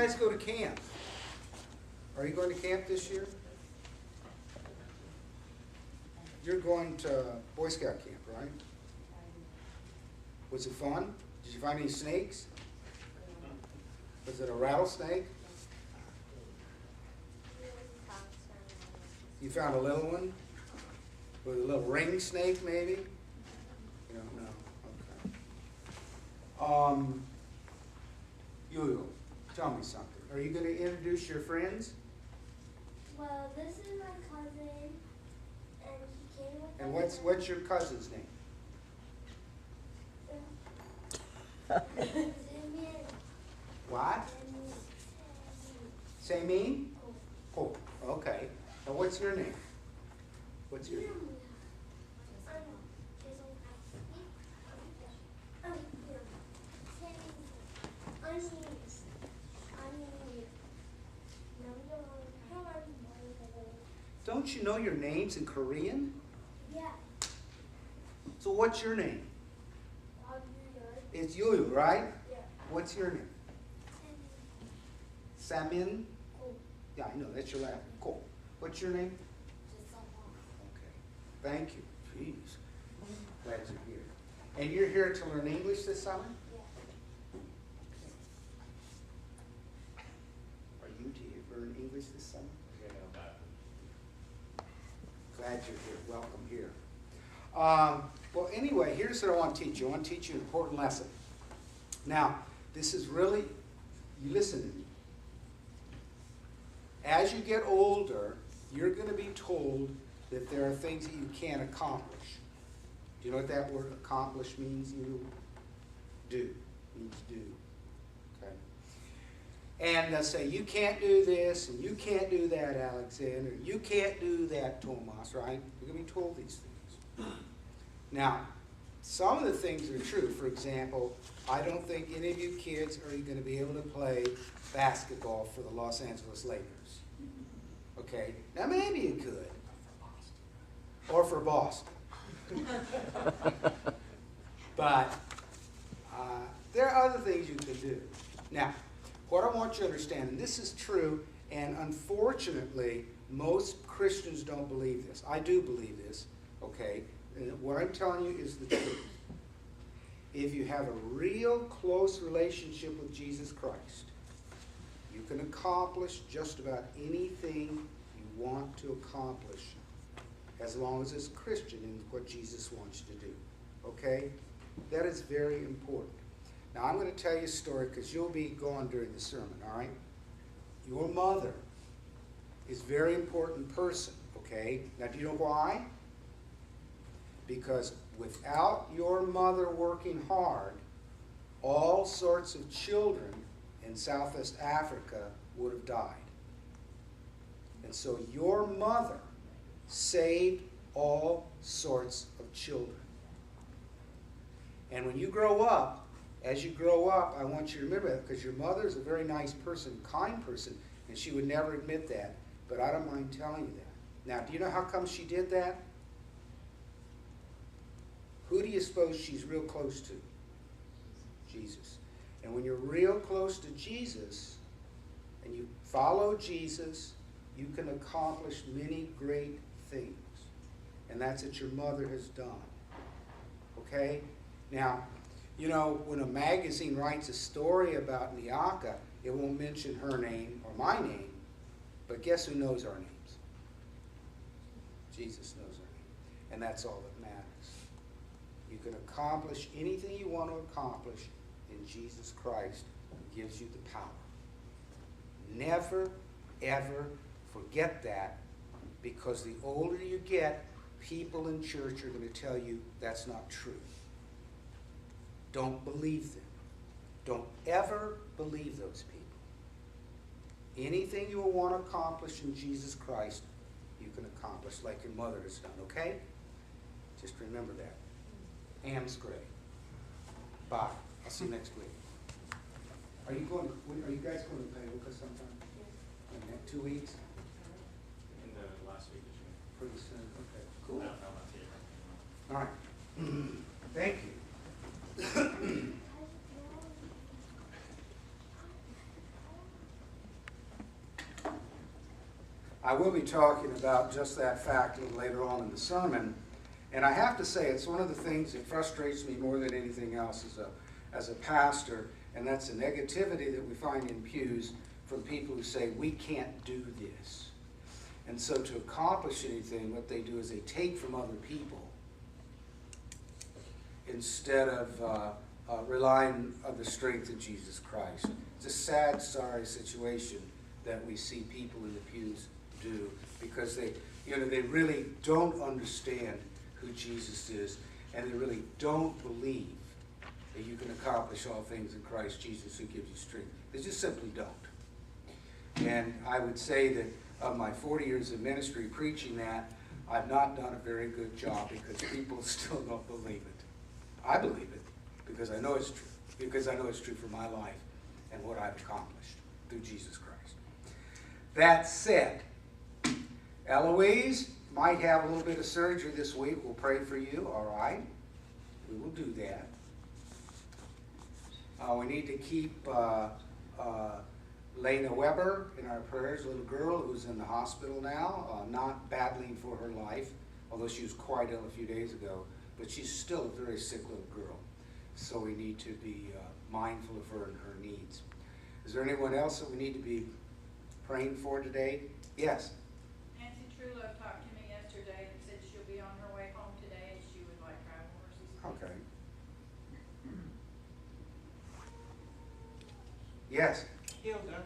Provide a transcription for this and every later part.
guys go to camp? Are you going to camp this year? You're going to Boy Scout camp, right? Was it fun? Did you find any snakes? Was it a rattlesnake? You found a little one? With a little ring snake, maybe? You don't know. Okay. You, tell me something. Are you going to introduce your friends? Well, this is my cousin, and he came with And us. what's your cousin's name? Simeon. What? Sameen? Oh, okay. And what's your name? What's your name? Don't you know your names in Korean? Yeah. So what's your name? It's Yuyu, right? Yeah. What's your name? Samin? Yeah, I know, that's your last name. Cool. What's your name? Okay. Thank you. Jeez. Glad you're here. And you're here to learn English this summer? Yeah. Are you to learn English this summer? Yeah, Glad you're here. Welcome here. Well, anyway, here's what I want to teach you. I want to teach you an important lesson. Now, this is really, you listen to me. As you get older, you're going to be told that there are things that you can't accomplish. Do you know what that word accomplish means? You do. Means do. Okay. And they'll say, you can't do this, and you can't do that, Alexander. You can't do that, Tomas, right? You're going to be told these things. Now, some of the things are true. For example, I don't think any of you kids are going to be able to play basketball for the Los Angeles Lakers. Okay? Now, maybe you could. Or for Boston. But there are other things you can do. Now, what I want you to understand, and this is true, and unfortunately, most Christians don't believe this. I do believe this, okay? And what I'm telling you is the truth. If you have a real close relationship with Jesus Christ, you can accomplish just about anything you want to accomplish as long as it's Christian in what Jesus wants you to do. Okay? That is very important. Now, I'm going to tell you a story because you'll be gone during the sermon, all right? Your mother is a very important person, okay? Now, do you know why? Because without your mother working hard, all sorts of children in Southwest Africa would have died. And so your mother saved all sorts of children. And when you grow up, as you grow up, I want you to remember that because your mother is a very nice person, kind person, and she would never admit that. But I don't mind telling you that. Now, do you know how come she did that? Who do you suppose she's real close to? Jesus. And when you're real close to Jesus and you follow Jesus, you can accomplish many great things. And that's what your mother has done. Okay? Now, you know, when a magazine writes a story about Nyaka, it won't mention her name or my name, but guess who knows our names? Jesus knows our name. And that's all that matters. You can accomplish anything you want to accomplish in Jesus Christ, who gives you the power. Never, ever forget that, because the older you get, people in church are going to tell you that's not true. Don't believe them. Don't ever believe those people. Anything you will want to accomplish in Jesus Christ, you can accomplish like your mother has done, okay? Just remember that. Am's great. Bye. I'll see you next week. Are you guys going to Payoka sometime? In 2 weeks? In the last week of June. Pretty soon. Okay. Cool. No, not yet. All right. Thank you. I will be talking about just that fact a little later on in the sermon. And I have to say, it's one of the things that frustrates me more than anything else as a pastor, and that's the negativity that we find in pews from people who say, we can't do this. And so to accomplish anything, what they do is they take from other people instead of relying on the strength of Jesus Christ. It's a sad, sorry situation that we see people in the pews do, because they really don't understand who Jesus is, and they really don't believe that you can accomplish all things in Christ Jesus who gives you strength. They just simply don't. And I would say that of my 40 years of ministry preaching that, I've not done a very good job, because people still don't believe it. I believe it because I know it's true, because I know it's true for my life and what I've accomplished through Jesus Christ. That said, Eloise might have a little bit of surgery this week. We'll pray for you, all right? We will do that. We need to keep Lena Weber in our prayers, a little girl who's in the hospital now, not battling for her life, although she was quite ill a few days ago, but she's still a very sick little girl. So we need to be mindful of her and her needs. Is there anyone else that we need to be praying for today? Yes? Nancy Truelove talked to me yesterday and said she'll be on her way home today and she would like travel nurses. Okay. Yes? Hilda,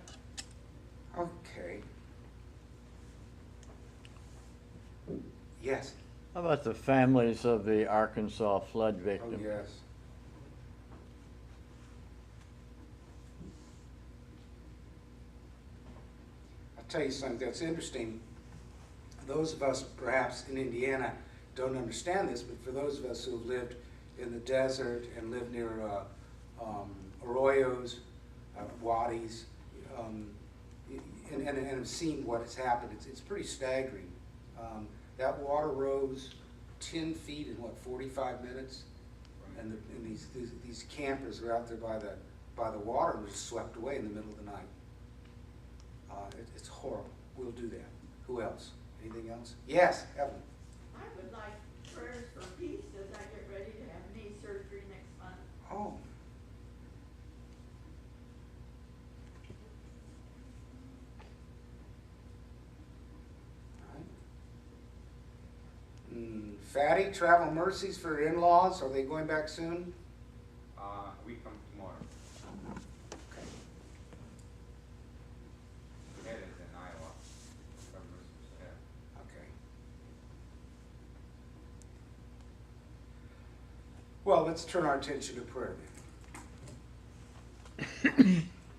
Okay. Yes? How about the families of the Arkansas flood Oh, victims? yes. I'll tell you something that's interesting. Those of us perhaps in Indiana don't understand this, but for those of us who have lived in the desert and lived near arroyos, wadis, and have seen what has happened, it's pretty staggering. That water rose 10 feet in 45 minutes, and these campers are out there by the water and just swept away in the middle of the night. It's horrible. We'll do that. Who else? Anything else? Yes, Evan. I would like prayers for peace as I get ready to have knee surgery next month. Oh. Fatty, travel mercies for her in-laws. Are they going back soon? We come tomorrow. Okay. Ed is in Iowa. Yeah. Okay. Well, let's turn our attention to prayer then.